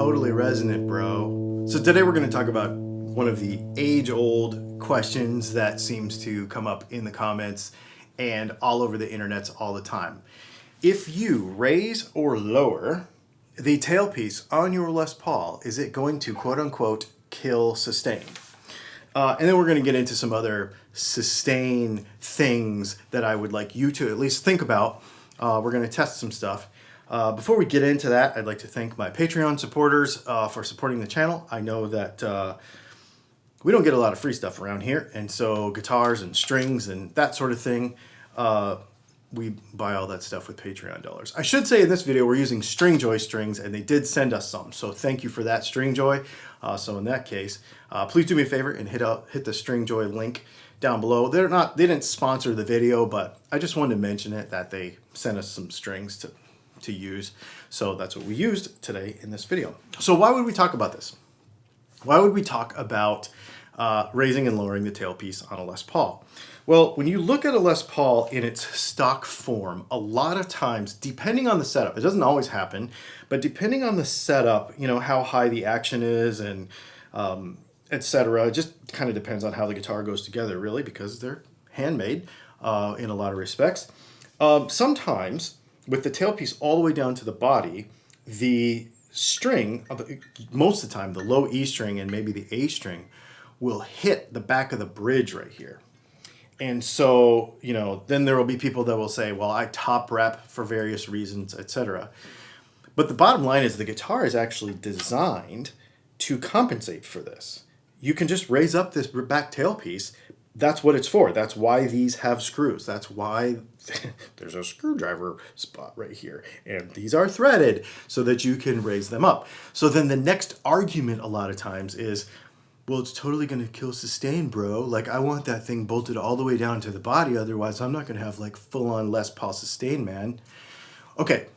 totally resonant, bro. So today we're going to talk about one of the age-old questions that seems to come up in the comments and all over the internets all the time. If you raise or lower the tailpiece on your Les Paul, is it going to quote-unquote kill sustain? And then we're going to get into some other sustain things that I would like you to at least think about. We're going to test some stuff. Before we get into that, I'd like to thank my Patreon supporters for supporting the channel. I know that we don't get a lot of free stuff around here, and so guitars and strings and that sort of thing, we buy all that stuff with Patreon dollars. I should say in this video we're using Stringjoy strings, and they did send us some, so thank you for that, Stringjoy. So in that case, please do me a favor and hit the Stringjoy link down below. They didn't sponsor the video, but I just wanted to mention it, that they sent us some strings to use. So that's what we used today in this video. So why would we talk about this? Why would we talk about raising and lowering the tailpiece on a Les Paul? Well, when you look at a Les Paul in its stock form, a lot of times, depending on the setup, it doesn't always happen, but depending on the setup, you know, how high the action is and etc. It just kind of depends on how the guitar goes together, really, because they're handmade in a lot of respects. Sometimes, with the tailpiece all the way down to the body, the string, most of the time, the low E string and maybe the A string will hit the back of the bridge right here. And so, you know, then there will be people that will say, well, I top rep for various reasons, etc. But the bottom line is the guitar is actually designed to compensate for this. You can just raise up this back tailpiece. That's what it's for. That's why these have screws. That's why there's a screwdriver spot right here. And these are threaded so that you can raise them up. So then the next argument a lot of times is, well, it's totally going to kill sustain, bro. Like, I want that thing bolted all the way down to the body. Otherwise, I'm not going to have like full-on Les Paul sustain, man. Okay,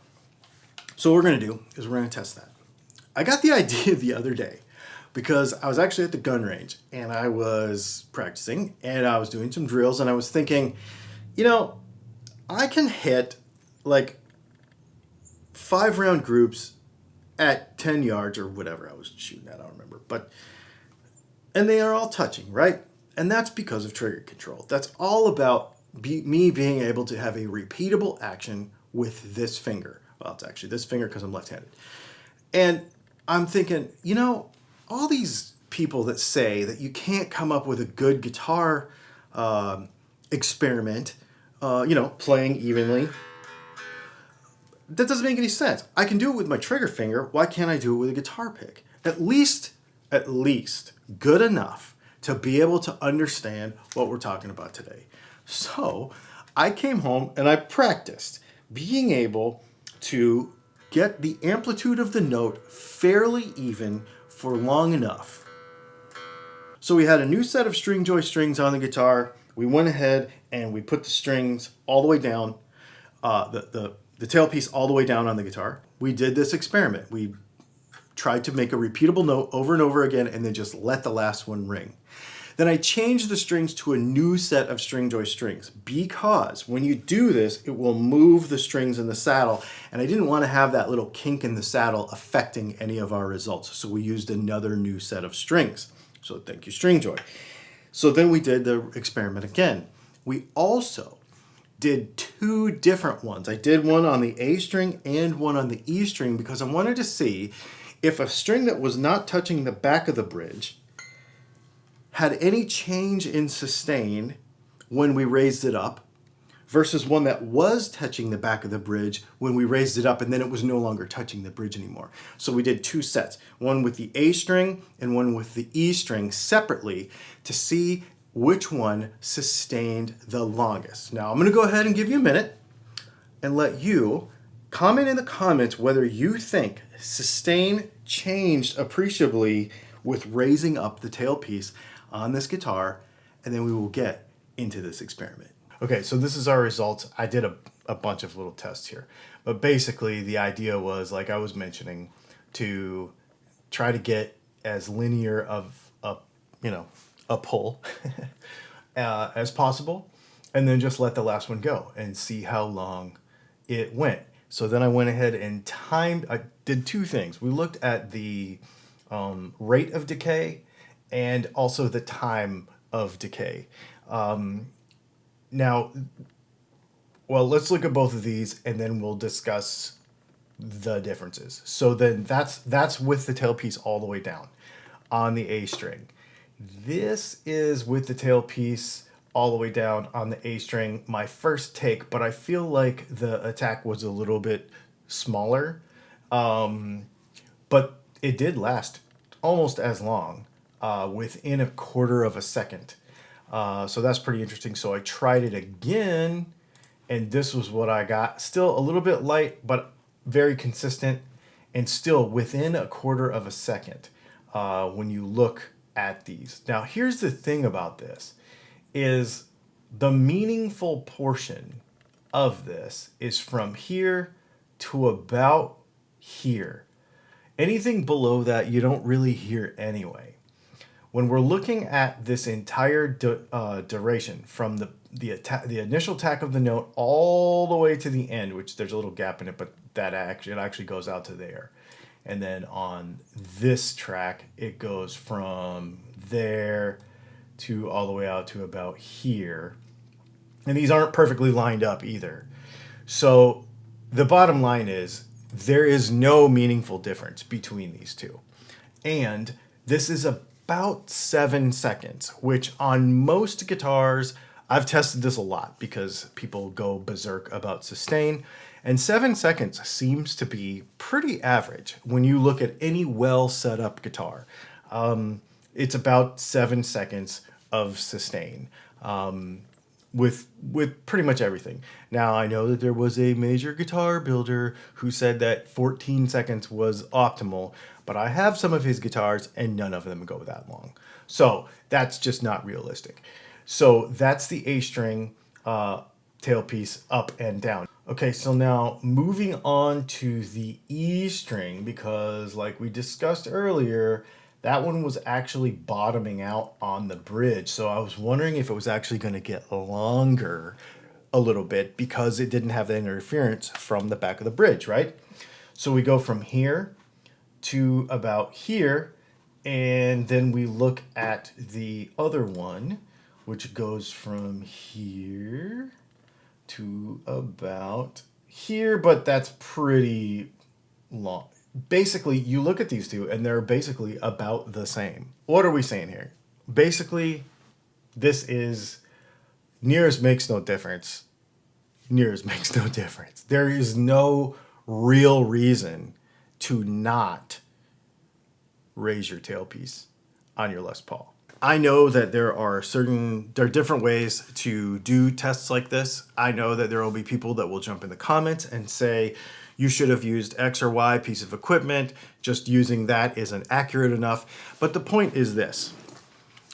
so what we're going to do is we're going to test that. I got the idea the other day because I was actually at the gun range and I was practicing and I was doing some drills and I was thinking, you know, I can hit like 5-round groups at 10 yards or whatever I was shooting at, I don't remember. And they are all touching, right? And that's because of trigger control. That's all about me being able to have a repeatable action with this finger. Well, it's actually this finger because I'm left-handed. And I'm thinking, you know, all these people that say that you can't come up with a good guitar experiment, you know, playing evenly, that doesn't make any sense. I can do it with my trigger finger. Why can't I do it with a guitar pick? At least good enough to be able to understand what we're talking about today. So I came home and I practiced being able to get the amplitude of the note fairly even for long enough. So we had a new set of Stringjoy strings on the guitar. We went ahead and we put the strings all the way down, the tailpiece all the way down on the guitar. We did this experiment. We tried to make a repeatable note over and over again and then just let the last one ring. Then I changed the strings to a new set of Stringjoy strings because when you do this, it will move the strings in the saddle, and I didn't want to have that little kink in the saddle affecting any of our results. So we used another new set of strings. So thank you, Stringjoy. So then we did the experiment again. We also did 2 different ones. I did one on the A string and one on the E string because I wanted to see if a string that was not touching the back of the bridge had any change in sustain when we raised it up versus one that was touching the back of the bridge when we raised it up and then it was no longer touching the bridge anymore. So we did 2 sets, one with the A string and one with the E string separately to see which one sustained the longest. Now I'm going to go ahead and give you a minute and let you comment in the comments whether you think sustain changed appreciably with raising up the tailpiece on this guitar, and then we will get into this experiment. Okay, so this is our results. I did a bunch of little tests here, but basically the idea was, like I was mentioning, to try to get as linear of a pull as possible, and then just let the last one go and see how long it went. So then I went ahead and I did two things. We looked at the rate of decay and also the time of decay. Now, well, let's look at both of these and then we'll discuss the differences. So then that's with the tailpiece all the way down on the A string. This is with the tailpiece all the way down on the A string, my first take, but I feel like the attack was a little bit smaller. But it did last almost as long, within a quarter of a second. So that's pretty interesting. So I tried it again, and this was what I got. Still a little bit light, but very consistent, and still within a quarter of a second when you look at these. Now, here's the thing about this is the meaningful portion of this is from here to about here. Anything below that you don't really hear anyway. When we're looking at this entire duration from the initial attack of the note all the way to the end, which there's a little gap in it, but it actually goes out to there. And then on this track, it goes from there to all the way out to about here. And these aren't perfectly lined up either. So the bottom line is there is no meaningful difference between these two. And this is about 7 seconds, which on most guitars, I've tested this a lot because people go berserk about sustain. And 7 seconds seems to be pretty average when you look at any well set up guitar. It's about 7 seconds of sustain. With pretty much everything. Now, I know that there was a major guitar builder who said that 14 seconds was optimal, but I have some of his guitars and none of them go that long. So that's just not realistic. So that's the A string tailpiece up and down. Okay, so now moving on to the E string, because like we discussed earlier, that one was actually bottoming out on the bridge. So I was wondering if it was actually going to get longer a little bit because it didn't have the interference from the back of the bridge, right? So we go from here to about here, and then we look at the other one, which goes from here to about here, but that's pretty long. Basically, you look at these two and they're basically about the same. What are we saying here? Basically, this is nears makes no difference. Nears makes no difference. There is no real reason to not raise your tailpiece on your Les Paul. I know that there are different ways to do tests like this. I know that there will be people that will jump in the comments and say, you should have used X or Y piece of equipment. Just using that isn't accurate enough. But the point is this.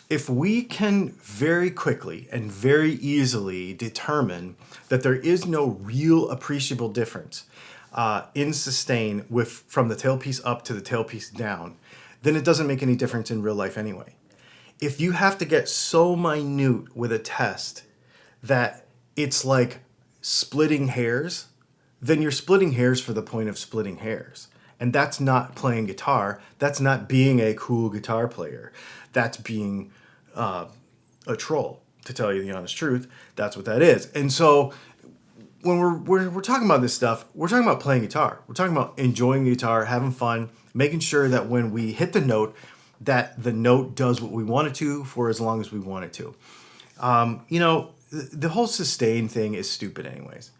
If we can very quickly and very easily determine that there is no real appreciable difference in sustain from the tailpiece up to the tailpiece down, then it doesn't make any difference in real life anyway. If you have to get so minute with a test that it's like splitting hairs, then you're splitting hairs for the point of splitting hairs. And that's not playing guitar. That's not being a cool guitar player. That's being a troll, to tell you the honest truth. That's what that is. And so when we're talking about this stuff, we're talking about playing guitar. We're talking about enjoying the guitar, having fun, making sure that when we hit the note, that the note does what we want it to for as long as we want it to. The whole sustain thing is stupid anyways.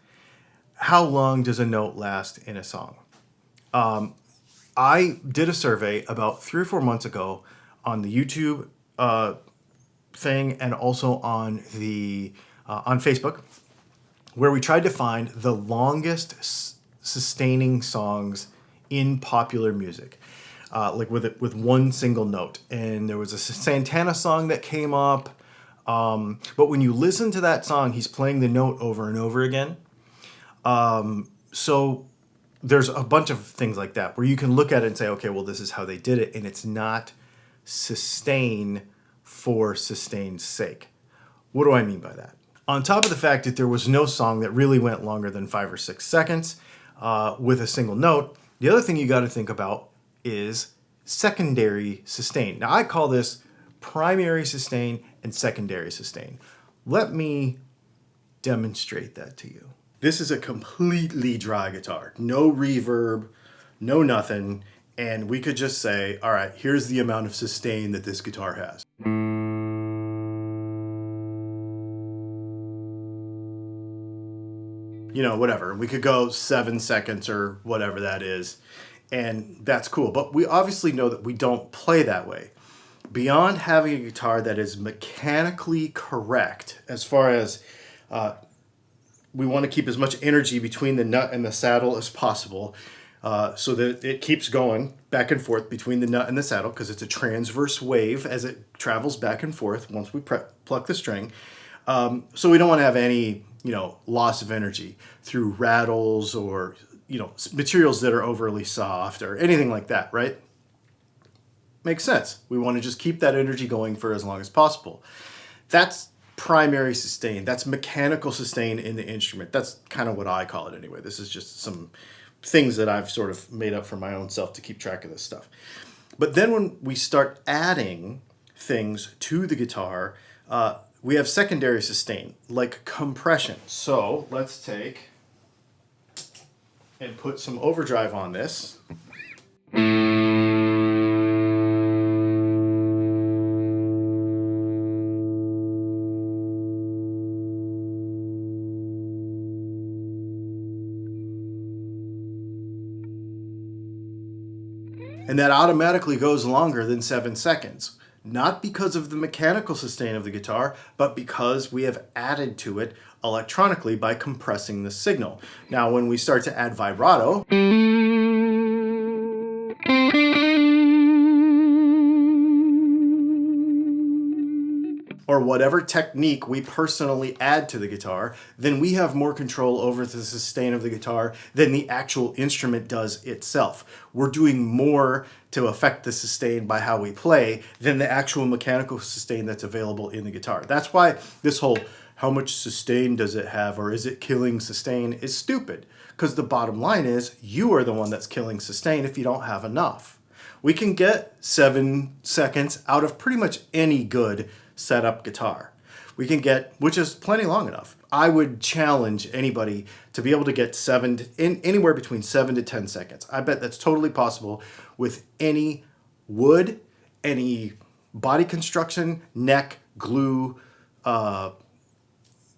How long does a note last in a song? I did a survey about 3 or 4 months ago on the YouTube thing and also on the on Facebook, where we tried to find the longest sustaining songs in popular music, like with one single note. And there was a Santana song that came up, but when you listen to that song, he's playing the note over and over again. So there's a bunch of things like that where you can look at it and say, okay, well, this is how they did it. And it's not sustain for sustain's sake. What do I mean by that? On top of the fact that there was no song that really went longer than 5 or 6 seconds, with a single note. The other thing you got to think about is secondary sustain. Now I call this primary sustain and secondary sustain. Let me demonstrate that to you. This is a completely dry guitar, no reverb, no nothing, and we could just say, all right, here's the amount of sustain that this guitar has. You know, whatever. We could go 7 seconds or whatever that is, and that's cool. But we obviously know that we don't play that way. Beyond having a guitar that is mechanically correct, as far as we want to keep as much energy between the nut and the saddle as possible, so that it keeps going back and forth between the nut and the saddle, because it's a transverse wave as it travels back and forth once we pluck the string. So we don't want to have any, loss of energy through rattles or, materials that are overly soft or anything like that, right? Makes sense. We want to just keep that energy going for as long as possible. That's primary sustain. That's mechanical sustain in the instrument. That's kind of what I call it anyway. This is just some things that I've sort of made up for my own self to keep track of this stuff. But then when we start adding things to the guitar, we have secondary sustain, like compression. So let's take and put some overdrive on this. And that automatically goes longer than 7 seconds. Not because of the mechanical sustain of the guitar, but because we have added to it electronically by compressing the signal. Now, when we start to add vibrato, or whatever technique we personally add to the guitar, then we have more control over the sustain of the guitar than the actual instrument does itself. We're doing more to affect the sustain by how we play than the actual mechanical sustain that's available in the guitar. That's why this whole how much sustain does it have, or is it killing sustain, is stupid. Because the bottom line is you are the one that's killing sustain if you don't have enough. We can get 7 seconds out of pretty much any good setup guitar. We can get, which is plenty long enough. I would challenge anybody to be able to get anywhere between 7 to 10 seconds. I bet that's totally possible with any wood, any body construction, neck, glue,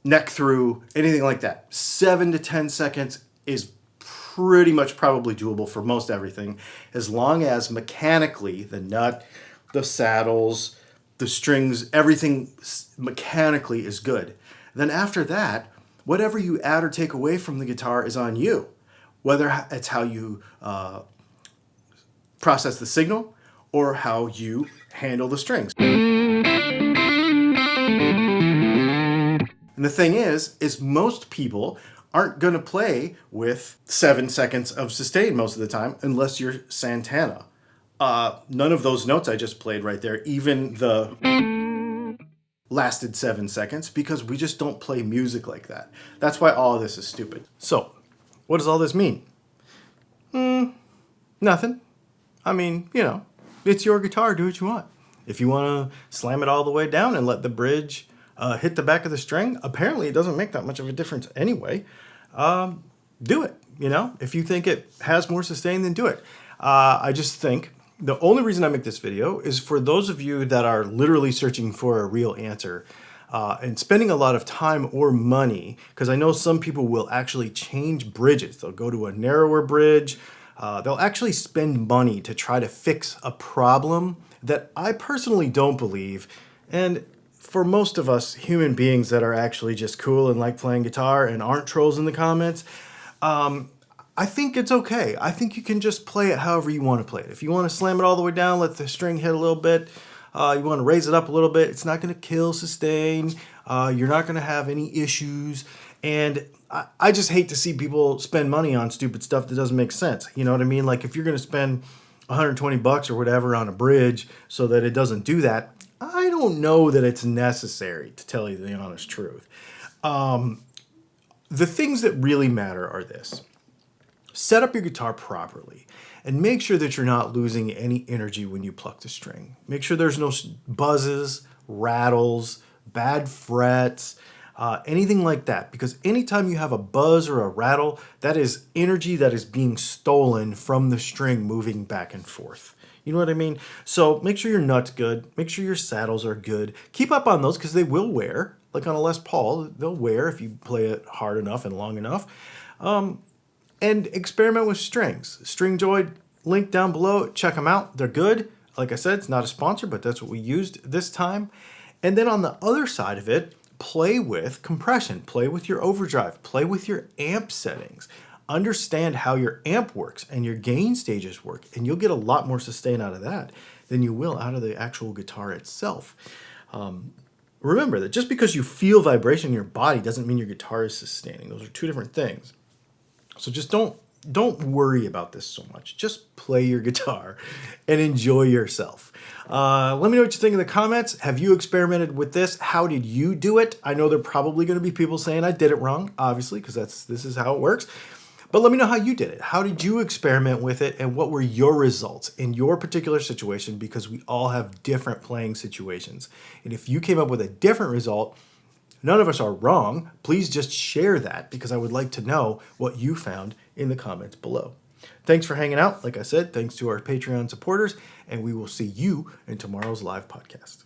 neck through, anything like that. 7 to 10 seconds is pretty much probably doable for most everything, as long as mechanically the nut, the saddles, the strings, everything mechanically is good. Then after that, whatever you add or take away from the guitar is on you. Whether it's how you process the signal or how you handle the strings. And the thing is most people aren't going to play with 7 seconds of sustain most of the time unless you're Santana. None of those notes I just played right there, even the lasted 7 seconds, because we just don't play music like that. That's why all of this is stupid. So, what does all this mean? Nothing. I mean, it's your guitar, do what you want. If you want to slam it all the way down and let the bridge hit the back of the string, apparently it doesn't make that much of a difference anyway. Do it, If you think it has more sustain, then do it. I just think the only reason I make this video is for those of you that are literally searching for a real answer and spending a lot of time or money, because I know some people will actually change bridges. They'll go to a narrower bridge. They'll actually spend money to try to fix a problem that I personally don't believe. And for most of us human beings that are actually just cool and like playing guitar and aren't trolls in the comments, I think it's okay. I think you can just play it however you want to play it. If you want to slam it all the way down, let the string hit a little bit, you want to raise it up a little bit, it's not going to kill sustain. You're not going to have any issues. And I just hate to see people spend money on stupid stuff that doesn't make sense. You know what I mean? Like if you're going to spend $120 or whatever on a bridge so that it doesn't do that, I don't know that it's necessary, to tell you the honest truth. The things that really matter are this. Set up your guitar properly and make sure that you're not losing any energy when you pluck the string. Make sure there's no buzzes, rattles, bad frets, anything like that. Because anytime you have a buzz or a rattle, that is energy that is being stolen from the string moving back and forth. You know what I mean? So make sure your nut's good. Make sure your saddles are good. Keep up on those because they will wear. Like on a Les Paul, they'll wear if you play it hard enough and long enough. And experiment with strings. String Joy, link down below. Check them out. They're good. Like I said, it's not a sponsor, but that's what we used this time. And then on the other side of it, play with compression. Play with your overdrive. Play with your amp settings. Understand how your amp works and your gain stages work. And you'll get a lot more sustain out of that than you will out of the actual guitar itself. Remember that just because you feel vibration in your body doesn't mean your guitar is sustaining. Those are two different things. So just don't worry about this so much. Just play your guitar and enjoy yourself. Let me know what you think in the comments. Have you experimented with this? How did you do it? I know there are probably going to be people saying I did it wrong, obviously, because this is how it works. But let me know how you did it. How did you experiment with it, and what were your results in your particular situation? Because we all have different playing situations. And if you came up with a different result, none of us are wrong. Please just share that because I would like to know what you found in the comments below. Thanks for hanging out. Like I said, thanks to our Patreon supporters, and we will see you in tomorrow's live podcast.